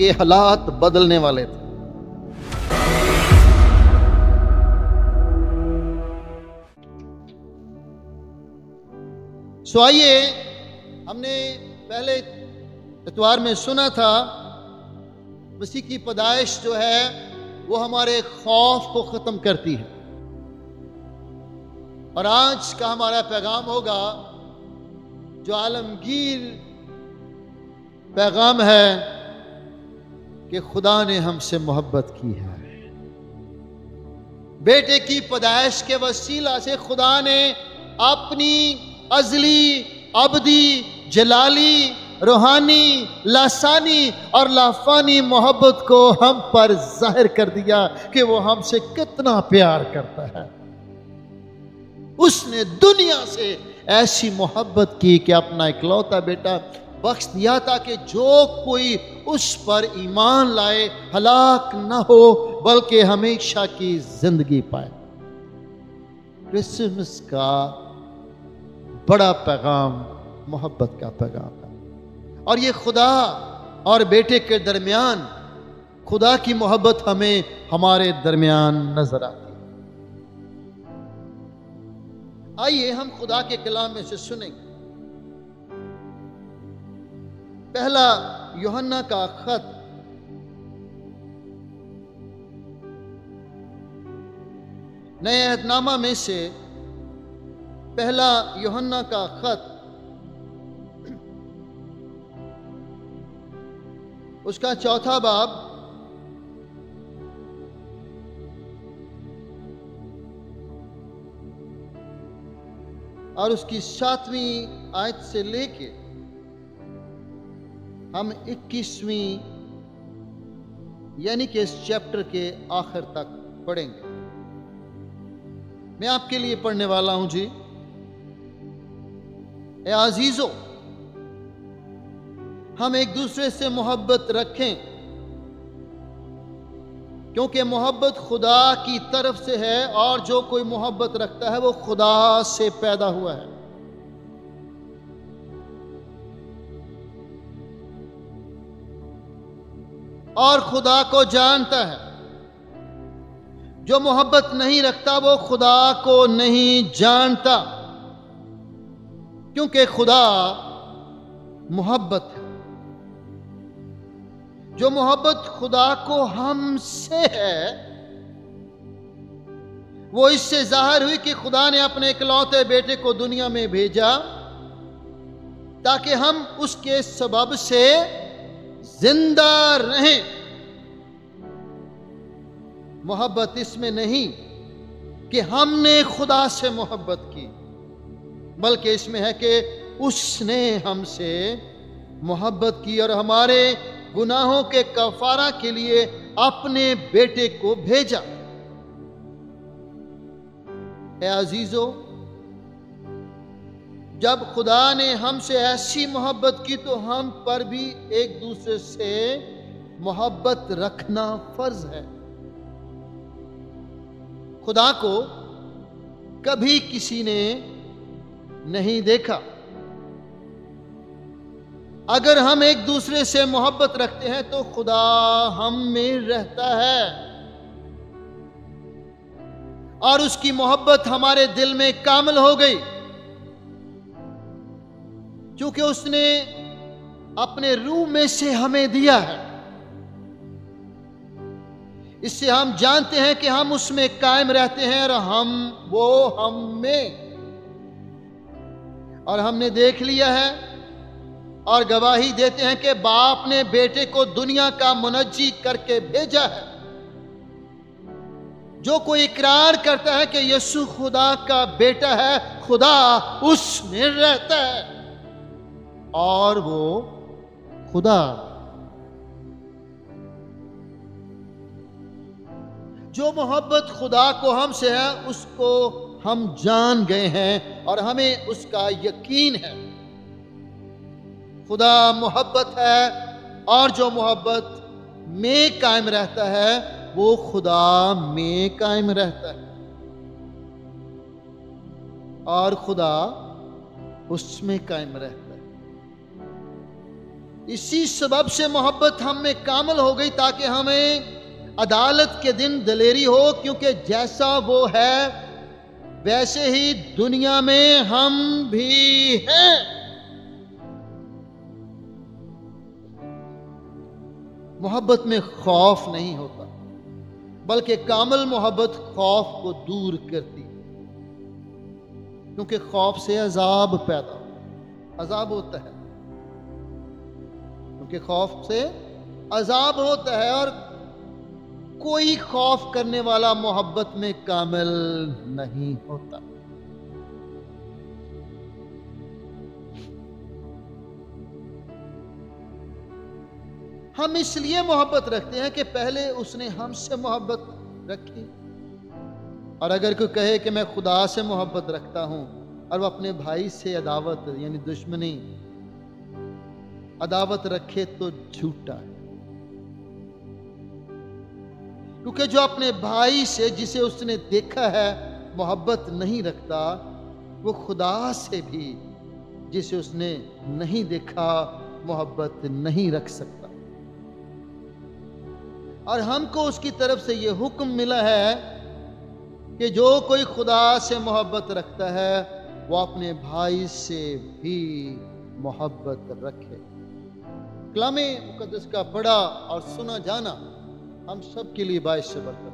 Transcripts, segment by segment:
के हालात बदलने वाले थे। सो आइए, हमने पहले इतवार में सुना था मसीह की पैदाइश जो है वो हमारे खौफ को खत्म करती है, और आज का हमारा पैगाम होगा जो आलमगीर पैगाम है कि खुदा ने हमसे मोहब्बत की है। बेटे की पैदाइश के वसीला से खुदा ने अपनी अजली, अबदी, जलाली, रूहानी, लासानी और लाफानी मोहब्बत को हम पर जाहिर कर दिया कि वो हमसे कितना प्यार करता है। उसने दुनिया से ऐसी मोहब्बत की कि अपना इकलौता बेटा बख्श दिया ताकि जो कोई उस पर ईमान लाए हलाक न हो बल्कि हमेशा की जिंदगी पाए। क्रिसमस का बड़ा पैगाम मोहब्बत का पैगाम है, और ये खुदा और बेटे के दरमियान खुदा की मोहब्बत हमें हमारे दरमियान नजर आती है। आइए हम खुदा के कलाम में से सुनेंगे। पहला यूहन्ना का खत नए अहदनामा में से पहला यूहन्ना का खत उसका चौथा बाब और उसकी 7वीं आयत से लेके हम 21वीं यानी कि इस चैप्टर के आखिर तक पढ़ेंगे। मैं आपके लिए पढ़ने वाला हूं जी। ए अजीजों, हम एक दूसरे से मोहब्बत रखें क्योंकि मोहब्बत खुदा की तरफ से है, और जो कोई मोहब्बत रखता है वो खुदा से पैदा हुआ है और खुदा को जानता है। जो मोहब्बत नहीं रखता वो खुदा को नहीं जानता, क्योंकि खुदा मोहब्बत है। जो मोहब्बत खुदा को हमसे है वो इससे जाहिर हुई कि खुदा ने अपने इकलौते बेटे को दुनिया में भेजा ताकि हम उसके सबब से जिंदा रहें। मोहब्बत इसमें नहीं कि हमने खुदा से मोहब्बत की, बल्कि इसमें है कि उसने हमसे मोहब्बत की और हमारे गुनाहों के कफारा के लिए अपने बेटे को भेजा। ए अजीजों, जब खुदा ने हमसे ऐसी मोहब्बत की तो हम पर भी एक दूसरे से मोहब्बत रखना फर्ज है। खुदा को कभी किसी ने नहीं देखा। अगर हम एक दूसरे से मोहब्बत रखते हैं तो खुदा हम में रहता है और उसकी मोहब्बत हमारे दिल में कामिल हो गई, क्योंकि उसने अपने रूह में से हमें दिया है। इससे हम जानते हैं कि हम उसमें कायम रहते हैं और वो हम में। और हमने देख लिया है और गवाही देते हैं कि बाप ने बेटे को दुनिया का मुनज्जी करके भेजा है। जो कोई इकरार करता है कि यीशु खुदा का बेटा है, खुदा उसमें रहता है और वो खुदा। जो मोहब्बत खुदा को हमसे है उसको हम जान गए हैं और हमें उसका यकीन है। खुदा मोहब्बत है और जो मोहब्बत में कायम रहता है वो खुदा में कायम रहता है और खुदा उसमें कायम रहता है। इसी सबब से मोहब्बत हम में कामिल हो गई ताकि हमें अदालत के दिन दलेरी हो, क्योंकि जैसा वो है वैसे ही दुनिया में हम भी हैं। मोहब्बत में खौफ नहीं होता, बल्कि कामिल मोहब्बत खौफ को दूर करती, क्योंकि खौफ से अजाब पैदा अजाब होता है, क्योंकि खौफ से अजाब होता है, और कोई खौफ करने वाला मोहब्बत में कामिल नहीं होता। हम इसलिए मोहब्बत रखते हैं कि पहले उसने हमसे मोहब्बत रखी। और अगर कोई कहे कि मैं खुदा से मोहब्बत रखता हूं और वो अपने भाई से अदावत यानी दुश्मनी अदावत रखे तो झूठा है, क्योंकि जो अपने भाई से जिसे उसने देखा है मोहब्बत नहीं रखता, वो खुदा से भी जिसे उसने नहीं देखा मोहब्बत नहीं रख सकता। और हमको उसकी तरफ से यह हुक्म मिला है कि जो कोई खुदा से मोहब्बत रखता है वो अपने भाई से भी मोहब्बत रखे। कलामे मुकद्दस का पढ़ा और सुना जाना हम सब के लिए बाइस से बरकत।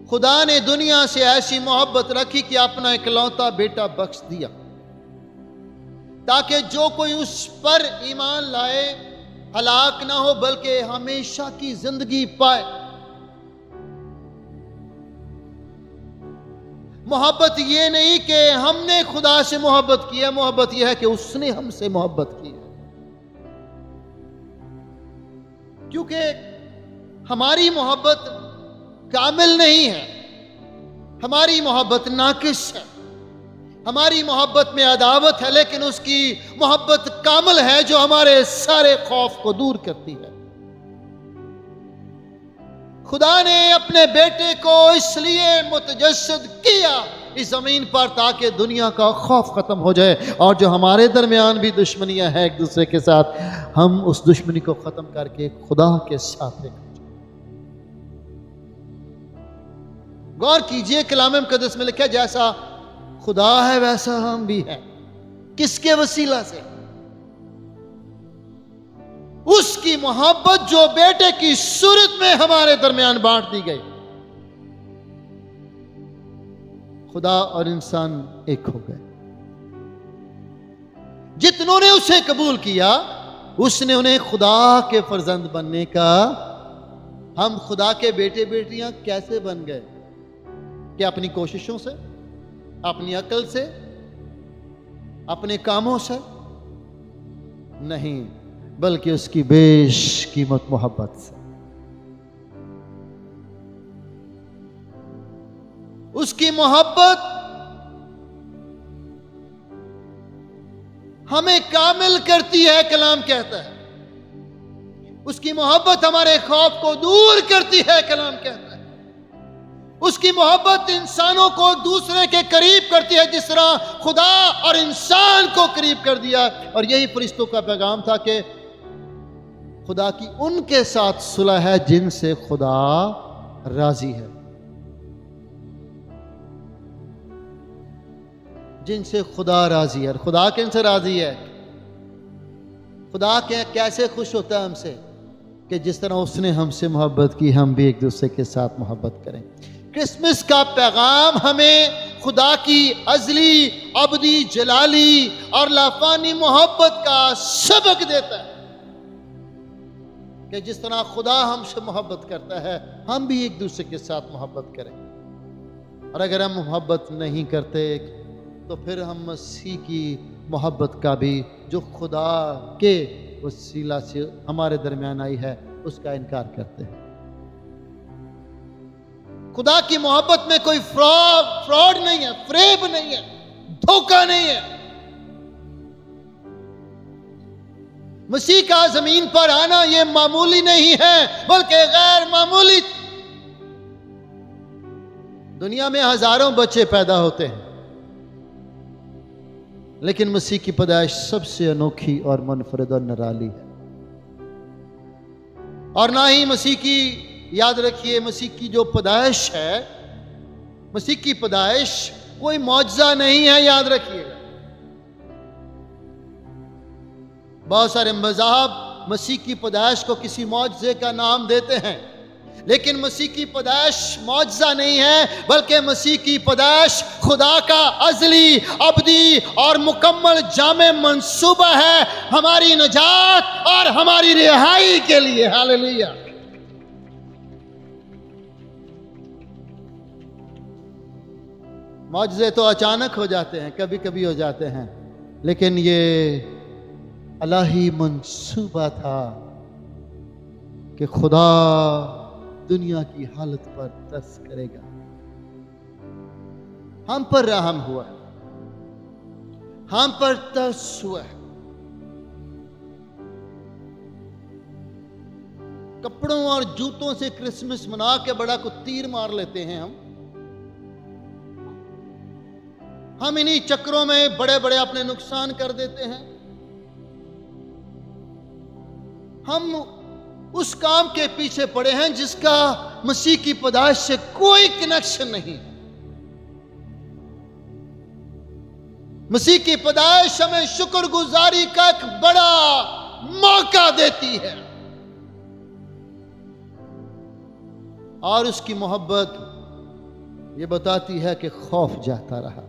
खुदा ने दुनिया से ऐसी मोहब्बत रखी कि अपना इकलौता बेटा बख्श दिया, ताकि जो कोई उस पर ईमान लाए हलाक ना हो बल्कि हमेशा की जिंदगी पाए। मोहब्बत ये नहीं कि हमने खुदा से मोहब्बत की है, मोहब्बत यह है कि उसने हमसे मोहब्बत की है। क्योंकि हमारी मोहब्बत कामिल नहीं है, हमारी मोहब्बत नाकिस है। हमारी मोहब्बत में अदावत है, लेकिन उसकी मोहब्बत कामिल है जो हमारे सारे खौफ को दूर करती है। खुदा ने अपने बेटे को इसलिए मुतजस्सद किया इस जमीन पर ताकि दुनिया का खौफ खत्म हो जाए, और जो हमारे दरमियान भी दुश्मनियां हैं एक दूसरे के साथ, हम उस दुश्मनी को खत्म करके खुदा के साथ रहें। गौर कीजिए, कलाम मुकद्दस में लिखा है जैसा खुदा है वैसा हम भी हैं। किसके वसीला से? उसकी मोहब्बत जो बेटे की सूरत में हमारे दरमियान बांट दी गई। खुदा और इंसान एक हो गए। जितनों ने उसे कबूल किया उसने उन्हें खुदा के फर्जंद बनने का। हम खुदा के बेटे बेटियां कैसे बन गए? कि अपनी कोशिशों से, अपनी अकल से, अपने कामों से नहीं, बल्कि उसकी बेशकीमत मोहब्बत से। उसकी मोहब्बत हमें कामिल करती है, कलाम कहता है। उसकी मोहब्बत हमारे खौफ को दूर करती है, कलाम कहता है। उसकी मोहब्बत इंसानों को दूसरे के करीब करती है, जिस तरह खुदा और इंसान को करीब कर दिया। और यही फरिश्तों का पैगाम था कि खुदा की उनके साथ सुलह है जिनसे खुदा राजी है, जिनसे खुदा राजी है। और खुदा किन से राजी है? खुदा के कैसे खुश होता है हमसे? कि जिस तरह उसने हमसे मोहब्बत की, हम भी एक दूसरे के साथ मोहब्बत करें। क्रिसमस का पैगाम हमें खुदा की अजली, अबदी, जलाली और लाफानी मोहब्बत का सबक देता है कि जिस तरह खुदा हमसे मोहब्बत करता है, हम भी एक दूसरे के साथ मोहब्बत करें। और अगर हम मोहब्बत नहीं करते तो फिर हम मसीह की मोहब्बत का भी, जो खुदा के वसीला से हमारे दरमियान आई है, उसका इनकार करते हैं। खुदा की मोहब्बत में कोई फ्रॉड नहीं है, फ्रेब नहीं है, धोखा नहीं है। मसीह का जमीन पर आना यह मामूली नहीं है, बल्कि गैर मामूली। दुनिया में हजारों बच्चे पैदा होते हैं, लेकिन मसीह की पैदाइश सबसे अनोखी और मुनफरिद और निराली है। और ना ही मसीह की, याद रखिए, मसीह की जो पैदाइश है, मसीह की पैदाइश कोई मौजज़ा नहीं है, याद रखिएगा। बहुत सारे मज़हब मसीह की पैदाइश को किसी मौजज़े का नाम देते हैं, लेकिन मसीह की पैदाइश मौजज़ा नहीं है, बल्कि मसीह की पैदाइश खुदा का अज़ली, अबदी और मुकम्मल जामे मंसूबा है हमारी निजात और हमारी रिहाई के लिए। हालेलुया। मौजज़े तो अचानक हो जाते हैं, कभी कभी हो जाते हैं, लेकिन ये इलाही मंसूबा था कि खुदा दुनिया की हालत पर तरस करेगा। हम पर रहम हुआ, हम पर तरस हुआ। कपड़ों और जूतों से क्रिसमस मना के बड़ा को तीर मार लेते हैं हम इन्हीं चक्रों में बड़े बड़े अपने नुकसान कर देते हैं। हम उस काम के पीछे पड़े हैं जिसका मसीह की पैदाइश से कोई कनेक्शन नहीं। मसीह की पैदाइश हमें शुक्रगुजारी का एक बड़ा मौका देती है, और उसकी मोहब्बत ये बताती है कि खौफ जाता रहा,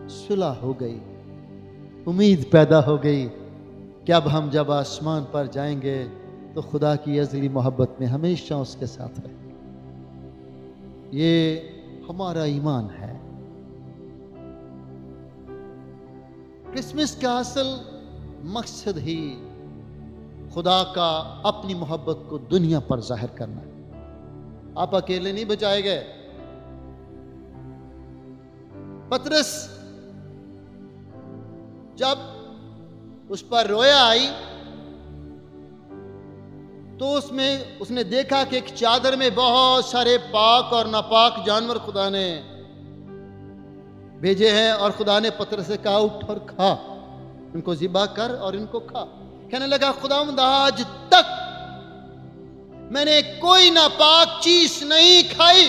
सुलह हो गई, उम्मीद पैदा हो गई कि अब हम जब आसमान पर जाएंगे तो खुदा की अज़ली मोहब्बत में हमेशा उसके साथ रहे। ये हमारा ईमान है। क्रिसमस का असल मकसद ही खुदा का अपनी मोहब्बत को दुनिया पर जाहिर करना है। आप अकेले नहीं बचाए गए। पतरस जब उस पर रोया आई तो उसने देखा कि एक चादर में बहुत सारे पाक और नापाक जानवर खुदा ने भेजे हैं, और खुदा ने पतरस से कहा, उठ और खा, इनको ज़िबा कर और इनको खा। कहने लगा, खुदावंद आज तक मैंने कोई नापाक चीज नहीं खाई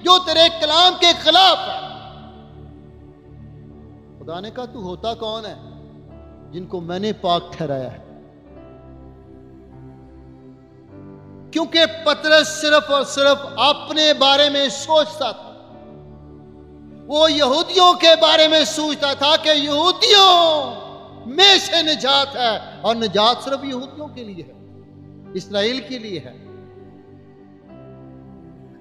जो तेरे कलाम के खिलाफ है। खुदा ने कहा, तू होता कौन है जिनको मैंने पाक ठहराया है? क्योंकि पतरस सिर्फ और सिर्फ अपने बारे में सोचता था। वो यहूदियों के बारे में सोचता था कि यहूदियों में से निजात है, और निजात सिर्फ यहूदियों के लिए है, इस्राएल के लिए है।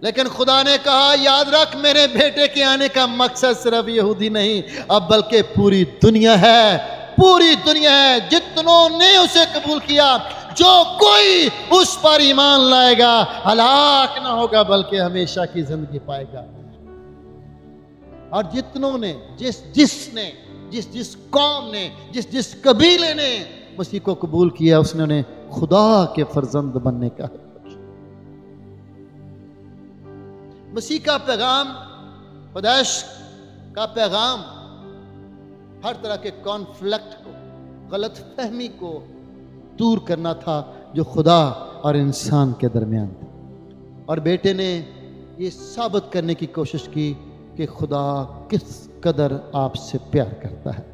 लेकिन खुदा ने कहा, याद रख, मेरे बेटे के आने का मकसद सिर्फ यहूदी नहीं, अब बल्कि पूरी दुनिया है, पूरी दुनिया है। जितनों ने उसे कबूल किया, जो कोई उस पर ईमान लाएगा हलाक ना होगा बल्कि हमेशा की जिंदगी पाएगा। और जितनों ने, जिस कौम ने, जिस कबीले ने मसीह को कबूल किया, उसने खुदा के फर्जंद बनने का हक। मसीह का पैगाम, पैदाइश का पैगाम हर तरह के कॉन्फ्लिक्ट को, गलत फहमी को दूर करना था जो खुदा और इंसान के दरमियान थी। और बेटे ने ये साबित करने की कोशिश की कि खुदा किस कदर आपसे प्यार करता है,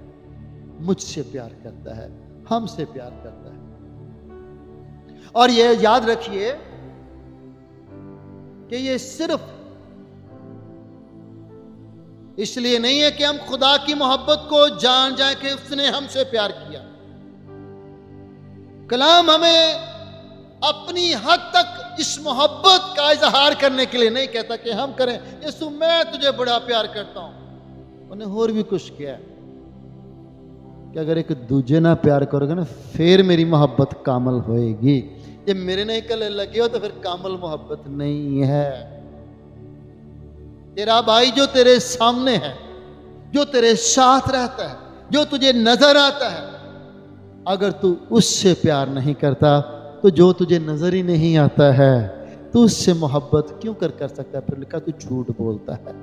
मुझसे प्यार करता है, हमसे प्यार करता है। और ये याद रखिए कि ये सिर्फ इसलिए नहीं है कि हम खुदा की मोहब्बत को जान जाए कि उसने हमसे प्यार किया। कलाम हमें अपनी हद तक इस मोहब्बत का इजहार करने के लिए नहीं कहता कि हम करें, यीशु मैं तुझे बड़ा प्यार करता हूं। उन्हें और भी कुछ किया कि अगर एक दूजे ना प्यार करोगे ना, फिर मेरी मोहब्बत कामल होएगी। ये मेरे नहीं कले लगे हो तो फिर कामल मोहब्बत नहीं है। तेरा भाई जो तेरे सामने है, जो तेरे साथ रहता है, जो तुझे नजर आता है, अगर तू उससे प्यार नहीं करता तो जो तुझे नजर ही नहीं आता है तू उससे मोहब्बत क्यों कर सकता है? फिर लिखा, तू झूठ बोलता है।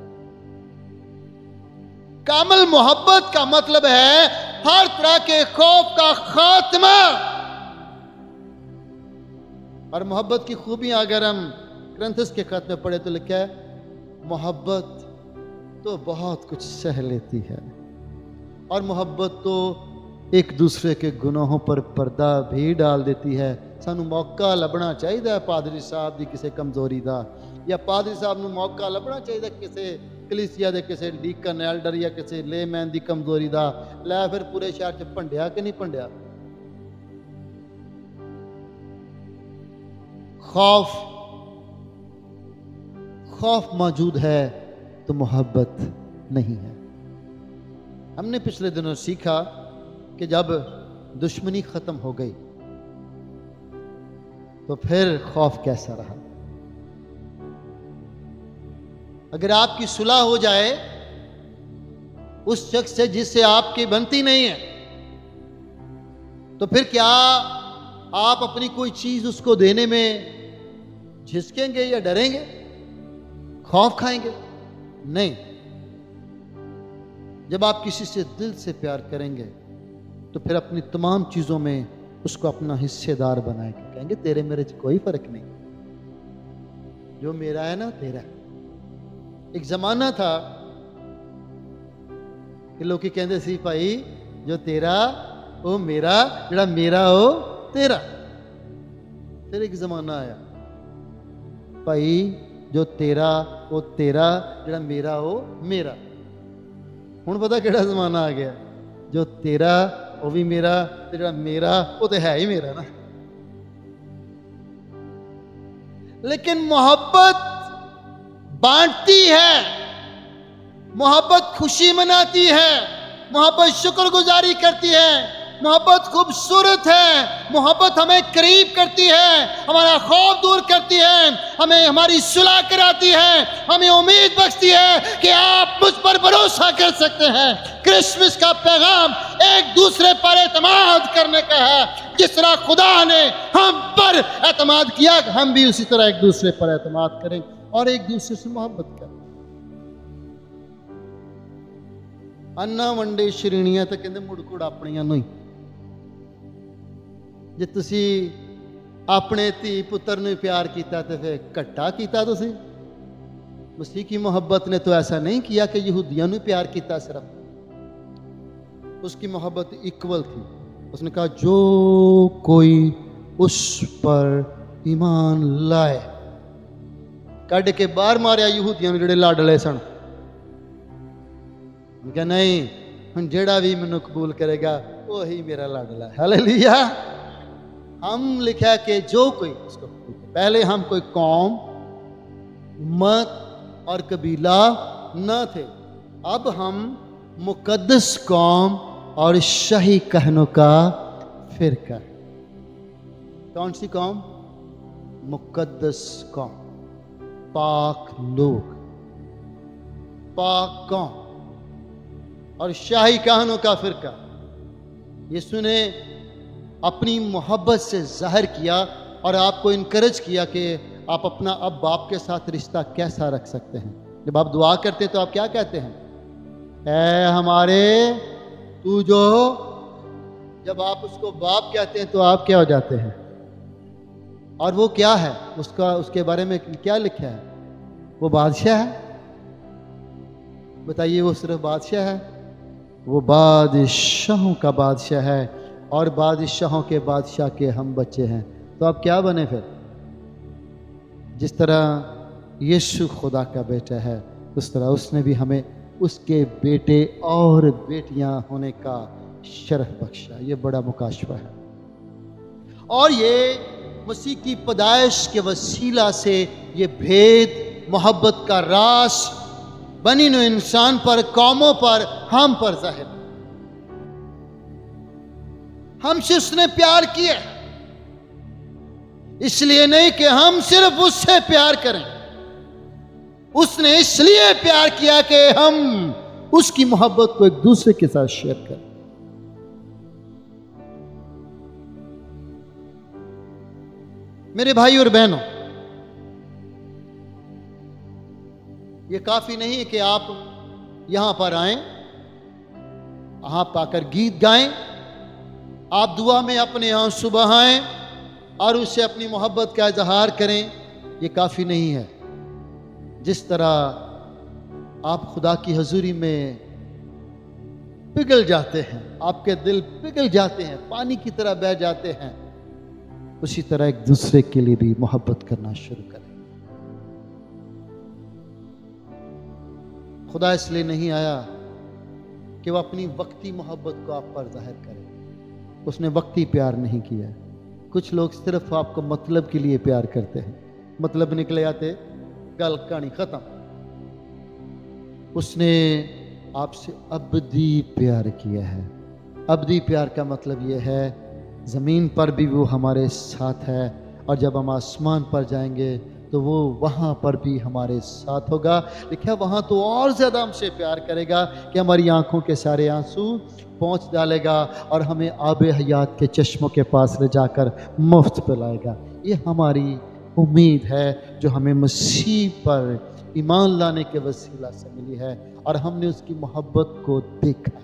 कामिल मोहब्बत का मतलब है हर तरह के खौफ का खात्मा। और मोहब्बत की खूबियां अगर हम ग्रंथस के खत में पढ़े तो लिखा है, मोहब्बत तो बहुत कुछ सह लेती है, और मोहब्बत तो एक दूसरे के गुनाहों पर पर्दा भी डाल देती है। सानू मौका लभना चाहिए पादरी साहब की किसी कमजोरी का, या पादरी साहब ਨੂੰ मौका लभना चाहिए किसी कलीसिया के किसी डीकन एल्डर या किसी लेमैन की कमजोरी का, लै फिर पूरे शहर च भंडिया कि नहीं भंडिया। खौफ मौजूद है तो मोहब्बत नहीं है। हमने पिछले दिनों सीखा कि जब दुश्मनी खत्म हो गई तो फिर खौफ कैसा रहा। अगर आपकी सुलह हो जाए उस शख्स से जिससे आपकी बनती नहीं है, तो फिर क्या आप अपनी कोई चीज उसको देने में झिझकेंगे या डरेंगे, खौफ खाएंगे? नहीं। जब आप किसी से दिल से प्यार करेंगे तो फिर अपनी तमाम चीजों में उसको अपना हिस्सेदार बनाएंगे। कहेंगे तेरे मेरे च कोई फर्क नहीं, जो मेरा है ना तेरा। एक जमाना था कि लोग कहते सी भाई जो तेरा वो मेरा, जड़ा मेरा वो तेरा। फिर एक जमाना आया भाई जो तेरा वो तेरा, जड़ा मेरा वो मेरा। हुण पता केड़ा जमाना आ गया, जो तेरा वो भी मेरा, ते जड़ा मेरा वो तो है ही मेरा ना। लेकिन मोहब्बत बांटती है, मोहब्बत खुशी मनाती है, मोहब्बत शुक्रगुजारी करती है, मोहब्बत खूबसूरत है, मोहब्बत हमें करीब करती है, हमारा खौफ दूर करती है, हमें हमारी सुलह कराती है, हमें उम्मीद बख्शती है कि आप मुझ पर भरोसा कर सकते हैं। क्रिसमस का पैगाम एक दूसरे पर एतमाद करने का है। जिस तरह खुदा ने हम पर एतमाद किया, हम भी उसी तरह एक दूसरे पर एतमाद करें और एक दूसरे से मोहब्बत करें। अन्ना वंडे श्रेणियां तो कहते मुड़कुड़ अपनियां नूं ही। जे तुसी अपने धी पुत्र ने प्यार किया तो फिर घट्टा किया। तुसी मसीह की मोहब्बत ने तो ऐसा नहीं किया कि यहूदियों ने प्यार किया, सिर्फ उसकी मोहब्बत इक्वल थी। उसने कहा जो कोई उस पर ईमान लाए, कड़ के बाहर मारिया यहूदियों ने जिहड़े लाडले सन। क्या नहीं, हम जेड़ा भी मैनू कबूल करेगा वही मेरा लाडला है। हालेलुया। हम लिखा कि जो कोई उसको, पहले हम कोई कौम, उम्मत और कबीला न थे, अब हम मुकद्दस कौम और शाही कहनों का फिरका। कौन सी कौम? मुकद्दस कौम, पाक लोग, पाक कौम और शाही कहनों का फिरका। यीशु ने अपनी मोहब्बत से जाहिर किया और आपको इनकरेज किया कि आप अपना अब बाप के साथ रिश्ता कैसा रख सकते हैं। जब आप दुआ करते हैं तो आप क्या कहते हैं? ऐ हमारे तू जो। जब आप उसको बाप कहते हैं तो आप क्या हो जाते हैं? और वो क्या है, उसका उसके बारे में क्या लिखा है? वो बादशाह है। बताइए, वो सिर्फ बादशाह है? वो बादशाहों का बादशाह है और बादशाहों के बादशाह के हम बच्चे हैं। तो आप क्या बने फिर? जिस तरह यीशु खुदा का बेटा है, उस तरह उसने भी हमें उसके बेटे और बेटियां होने का शरफ बख्शा। ये बड़ा मुकाशवा है और ये मसीह की पैदाइश के वसीला से ये भेद मोहब्बत का रास बनी नो इंसान पर, कौमों पर, हम पर जाहिर। हमसे उसने प्यार किया, इसलिए नहीं कि हम सिर्फ उससे प्यार करें, उसने इसलिए प्यार किया कि हम उसकी मोहब्बत को एक दूसरे के साथ शेयर करें। मेरे भाई और बहनों, ये काफी नहीं कि आप यहां पर आए आप आकर गीत गाएं, आप दुआ में अपने आंसू बहाएं और उससे अपनी मोहब्बत का इजहार करें, ये काफ़ी नहीं है। जिस तरह आप खुदा की हजूरी में पिघल जाते हैं, आपके दिल पिघल जाते हैं, पानी की तरह बह जाते हैं, उसी तरह एक दूसरे के लिए भी मोहब्बत करना शुरू करें। खुदा इसलिए नहीं आया कि वह अपनी वक्ती मोहब्बत को आप पर जाहिर करे। उसने वक्ती प्यार नहीं किया। कुछ लोग सिर्फ आपको मतलब के लिए प्यार करते हैं, मतलब निकले आते, गल कहानी खत्म। उसने आपसे अबदी प्यार किया है। अबदी प्यार का मतलब यह है ज़मीन पर भी वो हमारे साथ है, और जब हम आसमान पर जाएंगे तो वो वहाँ पर भी हमारे साथ होगा। लिखा वहाँ तो और ज़्यादा हमसे प्यार करेगा कि हमारी आंखों के सारे आंसू पहुँच डालेगा और हमें आबे हयात के चश्मों के पास ले जाकर मुफ्त पिलाएगा। ये हमारी उम्मीद है जो हमें मसीह पर ईमान लाने के वसीला से मिली है, और हमने उसकी मोहब्बत को देखा।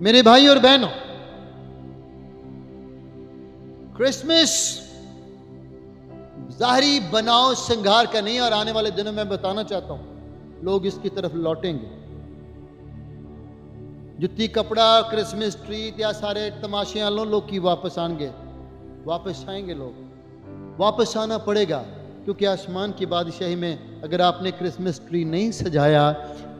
मेरे भाई और बहनों, क्रिसमस ज़ाहरी बनाव श्रृंगार का नहीं, और आने वाले दिनों में बताना चाहता हूं लोग इसकी तरफ लौटेंगे। जुत्ती कपड़ा क्रिसमस ट्री या सारे तमाशे आलों लोग की वापस आएंगे लोग वापस आना पड़ेगा, क्योंकि आसमान की बादशाही में अगर आपने क्रिसमस ट्री नहीं सजाया,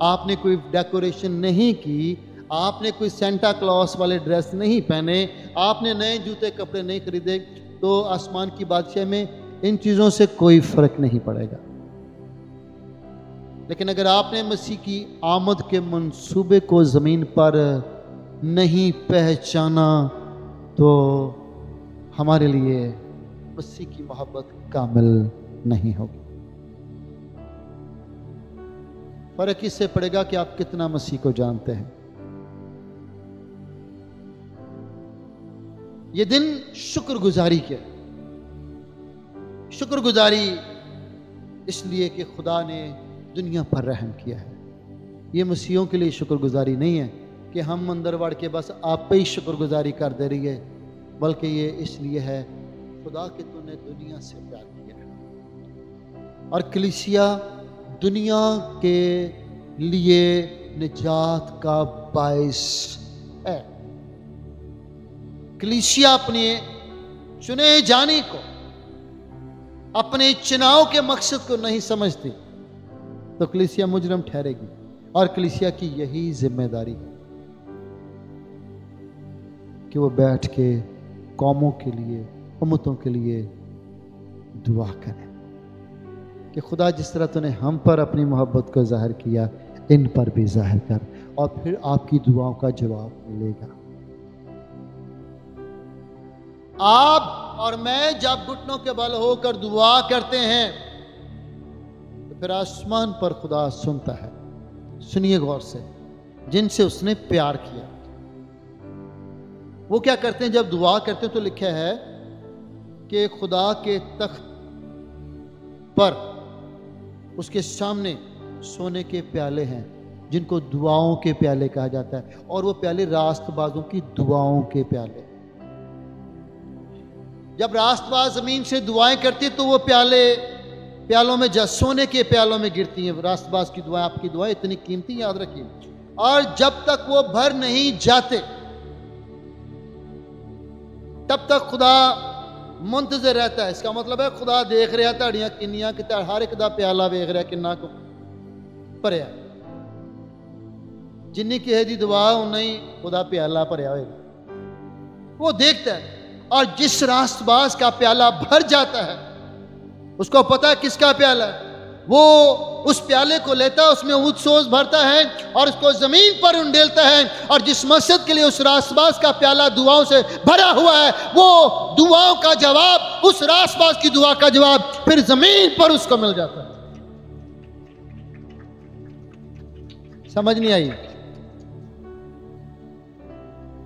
आपने कोई डेकोरेशन नहीं की, आपने कोई सेंटा क्लॉस वाले ड्रेस नहीं पहने, आपने नए जूते कपड़े नहीं खरीदे, तो आसमान की बादशाही में इन चीज़ों से कोई फर्क नहीं पड़ेगा। लेकिन अगर आपने मसीह की आमद के मंसूबे को ज़मीन पर नहीं पहचाना, तो हमारे लिए मसीह की मोहब्बत कामिल नहीं होगी। फर्क इससे पड़ेगा कि आप कितना मसीह को जानते हैं। ये दिन शुक्रगुजारी इसलिए कि खुदा ने दुनिया पर रहम किया है। ये मसीहों के लिए शुक्रगुजारी नहीं है कि हम अंदर बढ़ के बस आप पे ही शुक्रगुजारी कर दे रही है, बल्कि ये इसलिए है खुदा कि तूने दुनिया से प्यार किया है। और कलीसिया दुनिया के लिए निजात का बाइस है। कलीसिया अपने चुने जाने को, अपने चुनाव के मकसद को नहीं समझती तो कलीसिया मुजरम ठहरेगी, और कलीसिया की यही जिम्मेदारी है कि वो बैठ के कौमों के लिए, उम्मतों के लिए दुआ करें कि खुदा जिस तरह तूने हम पर अपनी मोहब्बत को जाहिर किया, इन पर भी जाहिर कर, और फिर आपकी दुआओं का जवाब मिलेगा। आप और मैं जब घुटनों के बल होकर दुआ करते हैं तो फिर आसमान पर खुदा सुनता है। सुनिए गौर से, जिनसे उसने प्यार किया वो क्या करते हैं? जब दुआ करते हैं तो लिखा है कि खुदा के तख्त पर उसके सामने सोने के प्याले हैं, जिनको दुआओं के प्याले कहा जाता है, और वो प्याले रास्तबाजों की दुआओं के प्याले। जब रास्तबाज जमीन से दुआएं करती तो वो प्यालों में सोने के प्यालों में गिरती हैं। रास्तबाज की दुआएं, आपकी दुआएं इतनी कीमती, याद रखिए। और जब तक वो भर नहीं जाते तब तक खुदा मुंतज़िर रहता है। इसका मतलब है खुदा देख रहा ताड़ियां किन्नियां कि हर एक दा प्याला वेख रहा किन्ना को भरिया। जिन्नी किसी दी दुआ उन्ना ही खुदा प्याला भरिया होएगा, वो देखता है। और जिस रास्तबाज का प्याला भर जाता है, उसको पता है किसका प्याला है, वो उस प्याले को लेता है, उसमें ऊँच सोच भरता है और उसको जमीन पर उंडेलता है। और जिस मकसद के लिए उस रास्तबाज का प्याला दुआओं से भरा हुआ है, वो दुआओं का जवाब, उस रास्तबाज की दुआ का जवाब फिर जमीन पर उसको मिल जाता है। समझ नहीं आई?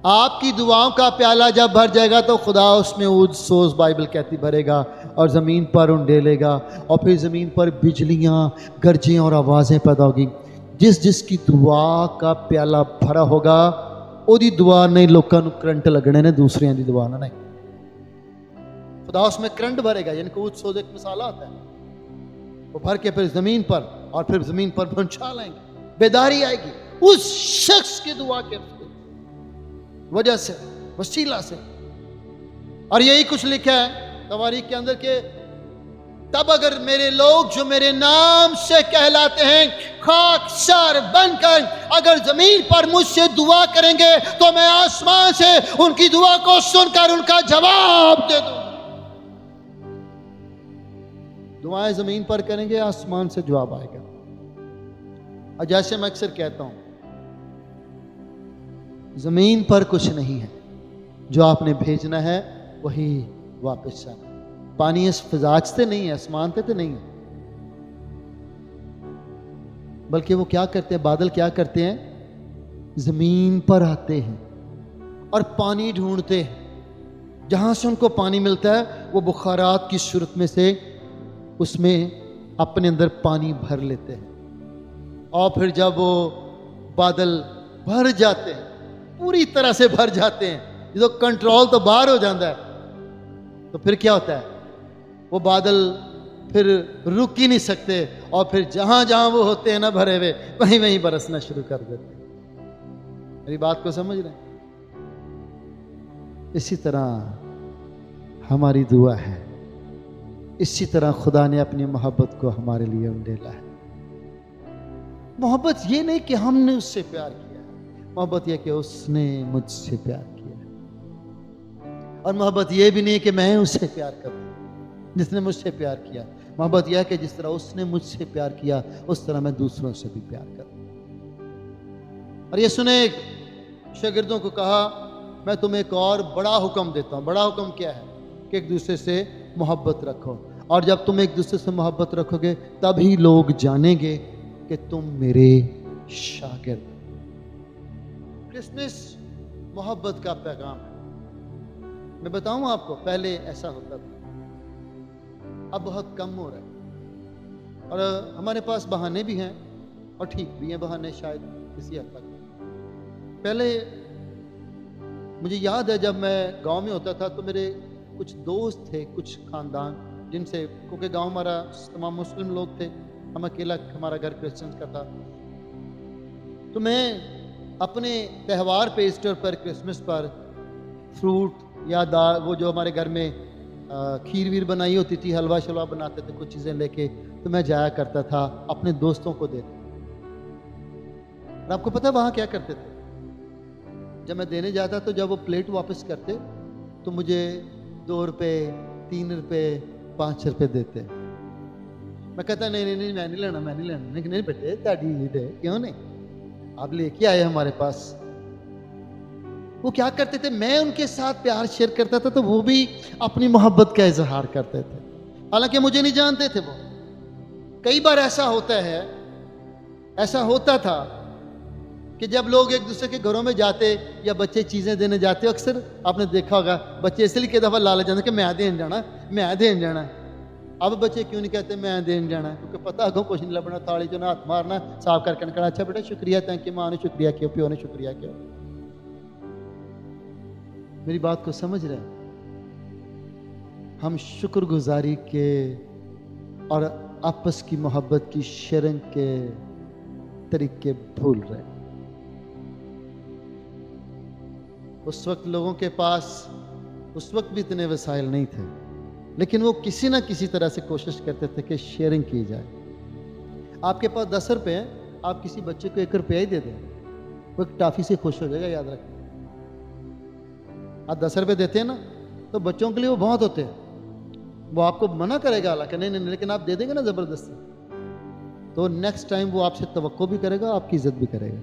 आपकी दुआओं का प्याला जब भर जाएगा तो खुदा उसमें ऊँच सोच, बाइबल कहती, भरेगा और ज़मीन पर उंडेलेगा, और फिर ज़मीन पर बिजलियाँ, गरजें और आवाज़ें पैदा होगी। जिस जिसकी दुआ का प्याला भरा होगा ਉਹਦੀ ਦੁਆ नहीं लोगों ਨੂੰ करंट लगने ने दूसरियां ਦੀ दुआ ना नहीं। खुदा उसमें करंट भरेगा, यानी कि उस सोच एक मिसाल आता है, वो भर के फिर जमीन पर और फिर जमीन पर पहुंचा लाएंगे, बेदारी आएगी उस शख्स की दुआ के वजह से, वसीला से। और यही कुछ लिखा है तवारीख के अंदर के तब अगर मेरे लोग जो मेरे नाम से कहलाते हैं खाकसार बनकर अगर जमीन पर मुझसे दुआ करेंगे तो मैं आसमान से उनकी दुआ को सुनकर उनका जवाब दे दूं। दुआएं जमीन पर करेंगे, आसमान से जवाब आएगा। और जैसे मैं अक्सर कहता हूं, जमीन पर कुछ नहीं है, जो आपने भेजना है वही वापस आना। पानी इस फिजाज से नहीं है, आसमान से तो नहीं है, बल्कि वो क्या करते हैं, बादल क्या करते हैं, जमीन पर आते हैं और पानी ढूंढते हैं। जहां से उनको पानी मिलता है वो बुखारात की सूरत में से उसमें अपने अंदर पानी भर लेते हैं। और फिर जब वो बादल भर जाते हैं, पूरी तरह से भर जाते हैं, जो कंट्रोल तो बाहर हो जाता है, तो फिर क्या होता है, वो बादल फिर रुक ही नहीं सकते और फिर जहां जहां वो होते हैं ना भरे हुए, वहीं वहीं बरसना शुरू कर देते हैं। मेरी बात को समझ रहे हैं? इसी तरह हमारी दुआ है, इसी तरह खुदा ने अपनी मोहब्बत को हमारे लिए उंडेला है। मोहब्बत ये नहीं कि हमने उससे प्यार किया है, मोहब्बत यह कि उसने मुझसे प्यार किया है। और मोहब्बत ये भी नहीं कि मैं उससे प्यार करूं, जिसने मुझसे प्यार किया। मोहब्बत यह है कि जिस तरह उसने मुझसे प्यार किया उस तरह मैं दूसरों से भी प्यार करूं। और ये सुने, शागिर्दों को कहा मैं तुम्हें एक और बड़ा हुक्म देता हूं। बड़ा हुक्म क्या है? कि एक दूसरे से मोहब्बत रखो, और जब तुम एक दूसरे से मोहब्बत रखोगे तभी लोग जानेंगे कि तुम मेरे शागिर्द। क्रिसमस मोहब्बत का पैगाम है। मैं बताऊं आपको, पहले ऐसा होता था, अब बहुत कम हो रहा है। और हमारे पास बहाने भी हैं और ठीक भी हैं बहाने, शायद किसी हद तक। पहले मुझे याद है जब मैं गांव में होता था तो मेरे कुछ दोस्त थे, कुछ खानदान, जिनसे, क्योंकि गांव हमारा तमाम मुस्लिम लोग थे, हम अकेला, हमारा घर क्रिश्चियन का था, तो मैं अपने त्यौहार पे, ईस्टर पर, क्रिसमस पर फ्रूट या दाल, वो जो हमारे घर में खीर वीर बनाई होती थी, हलवा शलवा बनाते थे कुछ चीज़ें लेके, तो मैं जाया करता था अपने दोस्तों को देने। और आपको पता है वहाँ क्या करते थे? जब मैं देने जाता तो जब वो प्लेट वापस करते तो मुझे 2 रुपये, 3 रुपये, 5 रुपये देते। मैं कहता नहीं नहीं नहीं, मैं नहीं लेना, मैं नहीं लेना। लेकिन नहीं बेटे, ताड़ी ईद है, क्यों नहीं, आप लेके आए हमारे पास। वो क्या करते थे, मैं उनके साथ प्यार शेयर करता था तो वो भी अपनी मोहब्बत का इजहार करते थे, हालांकि मुझे नहीं जानते थे वो। कई बार ऐसा होता है, ऐसा होता था कि जब लोग एक दूसरे के घरों में जाते या बच्चे चीज़ें देने जाते, अक्सर आपने देखा होगा बच्चे इसलिए कई दफ़ा लालच जाते कि मैं देन जाना, मैं देन जाना। अब बच्चे क्यों नहीं कहते मैं देन जाना? क्योंकि पता अगों कुछ नहीं लभना, थाली चो ना हाथ मारना, साफ करके कहना अच्छा बेटा शुक्रिया, थैंक यू, माँ ने शुक्रिया क्यों, प्यो ने शुक्रिया क्यों। मेरी बात को समझ रहे हैं? हम शुक्रगुजारी के और आपस की मोहब्बत की शेयरिंग के तरीके भूल रहे हैं। उस वक्त लोगों के पास उस वक्त भी इतने वसाइल नहीं थे, लेकिन वो किसी ना किसी तरह से कोशिश करते थे कि शेयरिंग की जाए। आपके पास 10 रुपये हैं, आप किसी बच्चे को 1 रुपया ही दे दें, वो एक टाफ़ी से खुश हो जाएगा, याद रखें। आप 10 रुपये देते हैं ना, तो बच्चों के लिए वो बहुत होते हैं, वो आपको मना करेगा हालांकि नहीं नहीं, लेकिन आप दे देंगे ना ज़बरदस्ती, तो नेक्स्ट टाइम वो आपसे तवक्को भी करेगा, आपकी इज्जत भी करेगा।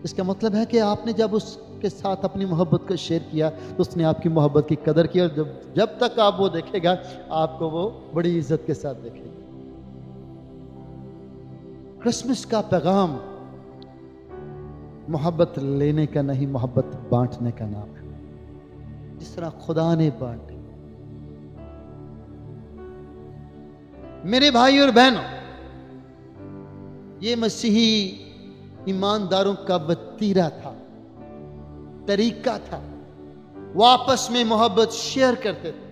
इसका मतलब है कि आपने जब उसके साथ अपनी मोहब्बत को शेयर किया तो उसने आपकी मोहब्बत की कदर की, और जब तक आप वो देखेगा आपको वो बड़ी इज्जत के साथ देखेगा। क्रिसमस का पैगाम मोहब्बत लेने का नहीं, मोहब्बत बांटने का नाम है, जिस तरह खुदा ने बांटी। मेरे भाई और बहनों, ये मसीही ईमानदारों का वतीरा था, तरीका था। वो आपस में मोहब्बत शेयर करते थे।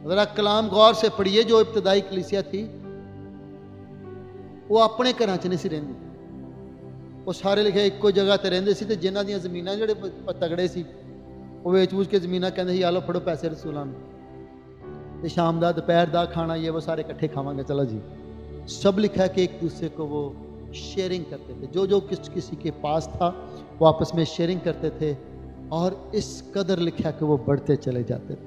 जरा कलाम गौर से पढ़िए। जो इब्तदाई कलीसिया थी वो अपने घर च नहीं सी रहिंदी, वो सारे लिखे इक्को जगह ते रहिंदे सी, ते जिन्हां दियां ज़मीनां जिहड़े तगड़े सी वो वेच वूच के ज़मीनां कहंदे सी, आ लो फड़ो पैसे रसूलां नूं, ते शाम दा दोपहर दा खाना ये वो सारे इकट्ठे खावांगे, चलो जी। सब लिखा है कि एक दूसरे को वो शेयरिंग करते थे, जो जो किसी के पास था वो आपस में शेयरिंग करते थे, और इस कदर लिखा कि वो बढ़ते चले जाते थे।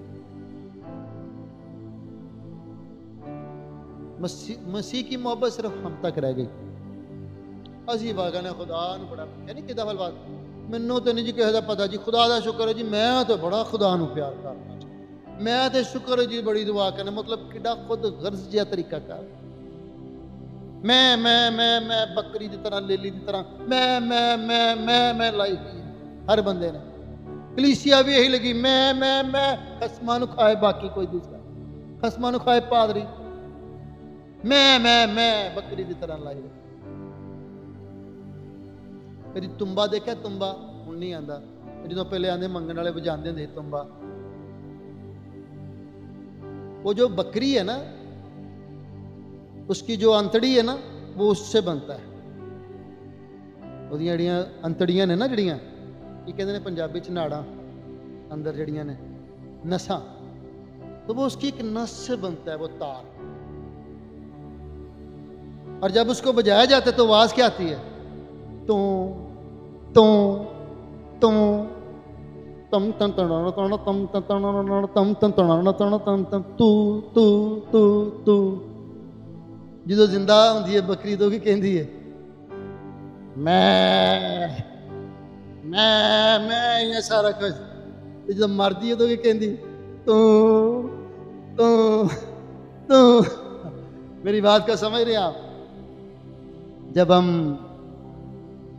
मसीह की मोहब्बत सिर्फ हम तक रह गई। असी बागा ने खुदा नूं बड़ा यानी कि दफल बात मैनू तो नहीं जी किसी का पता जी, खुदा का शुक्र है जी, मैं तो बड़ा खुदा नूं प्यार करना, मैं तो शुक्र है जी बड़ी दुआ करना, मतलब किड्डा खुद गर्ज जिहा तरीका कर। मैं बकरी की तरह, लेली की तरह मैं लाई हुई है हर बंदे ने। कलीसिया भी यही लगी, मैं खसमा नूं खाए बाकी कोई दूसरा, खसमा नूं खाए पादरी, मैं बकरी की तरह लाई। कभी तुम्बा देखा? तुम्बा हुण नहीं आंदा, जो पहले आंदे मंगण वाले बजाते होंदे तुम्बा। वो जो बकरी है ना, उसकी जो अंतड़ी है ना, वो उससे बनता है। ਉਹਦੀਆਂ अंतड़ियां ने ना, जड़ियां की कहते हैं पंजाबी च नाड़ा अंदर जड़ियां ने नसां, तो वो उसकी एक नस से बनता है वो तार। और जब उसको बजाया जाता है तो आवाज क्या आती है? तो तम तम तम तम तम तम तम तम तम तू जो जिंदा होंदी है बकरी तो की कहती है मैं ये सारा कुछ, जो मरदी है तो की कहती तू। मेरी बात का समझ रहे आप? जब हम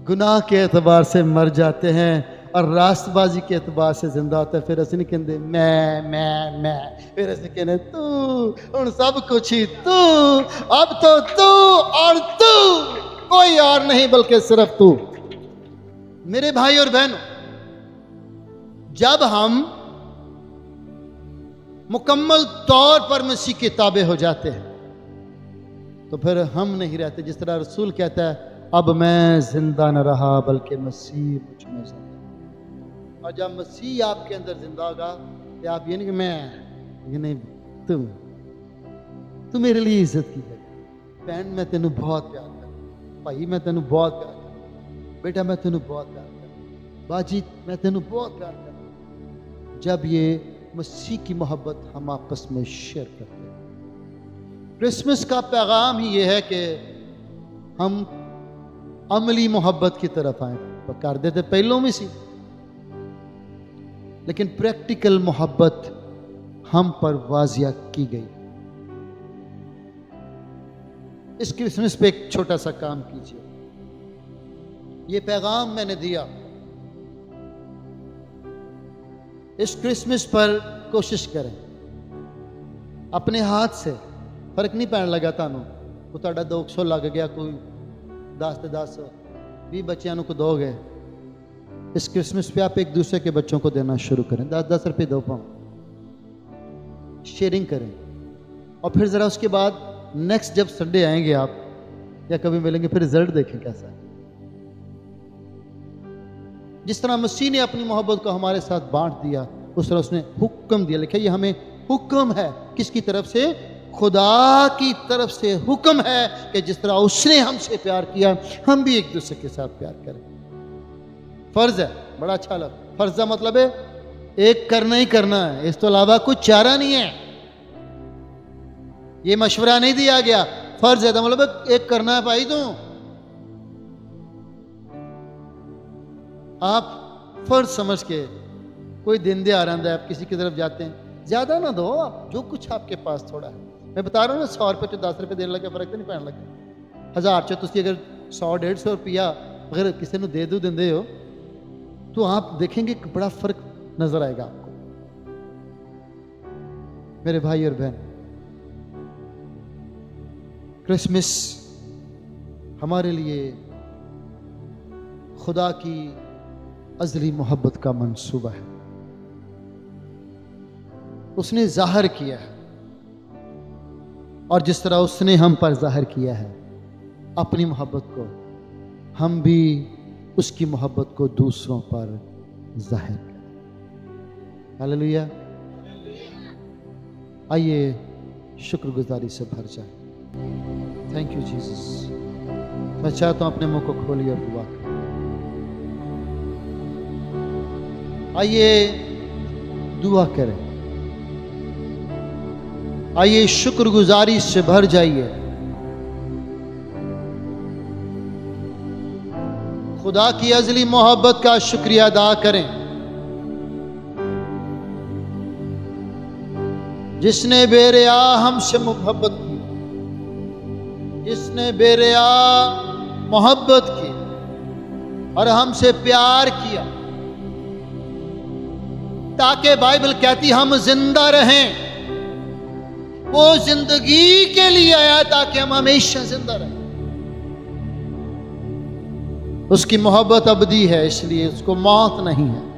गुनाह के एतबार से मर जाते हैं और रास्तबाजी के एतबार से जिंदा होते हैं, फिर असं नहीं कहते मैं, फिर असं कहते तू, हुण सब कुछ ही तू, अब तो तू और तू, कोई और नहीं बल्कि सिर्फ तू। मेरे भाई और बहनों, जब हम मुकम्मल तौर पर मसीह के ताबे हो जाते हैं तो फिर हम नहीं रहते। जिस तरह रसूल कहता है, अब मैं जिंदा न रहा बल्कि मसीह मुझ में जिंदा। और जब मसीह आपके अंदर जिंदा होगा तो आप ये नहीं कि मैं, ये नहीं, तू मेरे लिए इज्जत की है। बहन मैं तेनू बहुत प्यार करता, भाई मैं तेनू बहुत प्यार करता, बेटा मैं तेनू बहुत प्यार करता, बाजी मैं तेनू बहुत प्यार करता। जब ये मसीह की मोहब्बत हम आपस में शेयर करते हैं। क्रिसमस का पैगाम ही ये है कि हम अमली मोहब्बत की तरफ आए। कर देते पहलों में सी, लेकिन प्रैक्टिकल मोहब्बत हम पर वाजिया की गई। इस क्रिसमस पे एक छोटा सा काम कीजिए। ये पैगाम मैंने दिया, इस क्रिसमस पर कोशिश करें अपने हाथ से। फर्क नहीं पैन लगा थानू, को तुहाडा 200 लग गया, कोई 10 ते 10 20 बच्चों को दोगे। इस क्रिसमस पे आप एक दूसरे के बच्चों को देना शुरू करें। 10-10 रुपये दो, पाओ शेयरिंग करें। और फिर ज़रा उसके बाद नेक्स्ट जब संडे आएंगे आप या कभी मिलेंगे, फिर रिजल्ट देखें कैसा है। जिस तरह मसीह ने अपनी मोहब्बत को हमारे साथ बांट दिया, उस तरह उसने हुक्म दिया। लिखा ये हमें हुक्म है, किसकी तरफ से? खुदा की तरफ से हुक्म है कि जिस तरह उसने हमसे प्यार किया हम भी एक दूसरे के साथ प्यार करें। फर्ज है, बड़ा अच्छा लग। फर्ज का मतलब है एक करना ही करना है, इस तो अलावा कुछ चारा नहीं है। ये मशवरा नहीं दिया गया, फर्ज है तो मतलब एक करना है भाई। तो आप फर्ज समझ के, कोई दिन दे आ रहा है, आप किसी की तरफ जाते हैं, ज्यादा ना दो, आप जो कुछ आपके पास थोड़ा है। मैं बता रहा हूँ ना, 100 रुपये तो 10 रुपये देने लगे फर्क तो नहीं पैन लगे। 1000 च तुम अगर 100-150 रुपया अगर किसी को दे देंगे हो तो आप देखेंगे कि बड़ा फर्क नजर आएगा आपको। मेरे भाई और बहन, क्रिसमस हमारे लिए खुदा की अज़ली मोहब्बत का मंसूबा है। उसने जाहिर किया है, और जिस तरह उसने हम पर जाहिर किया है अपनी मोहब्बत को, हम भी उसकी मोहब्बत को दूसरों पर जाहिर करें। हालेलुया। आइए शुक्रगुजारी से भर जाए। Thank you Jesus. मैं चाहता हूं अपने मुंह को खोलिए और दुआ करें। आइए दुआ करें, आइए शुक्रगुजारी से भर जाइए। खुदा की अज़ली मोहब्बत का शुक्रिया अदा करें, जिसने बेरिया हमसे मोहब्बत की, जिसने बेरिया मोहब्बत की और हमसे प्यार किया, ताकि बाइबल कहती हम जिंदा रहें। वो जिंदगी के लिए आया ताकि हम हमेशा जिंदा रहें। उसकी मोहब्बत अबदी है, इसलिए उसको मौत नहीं है।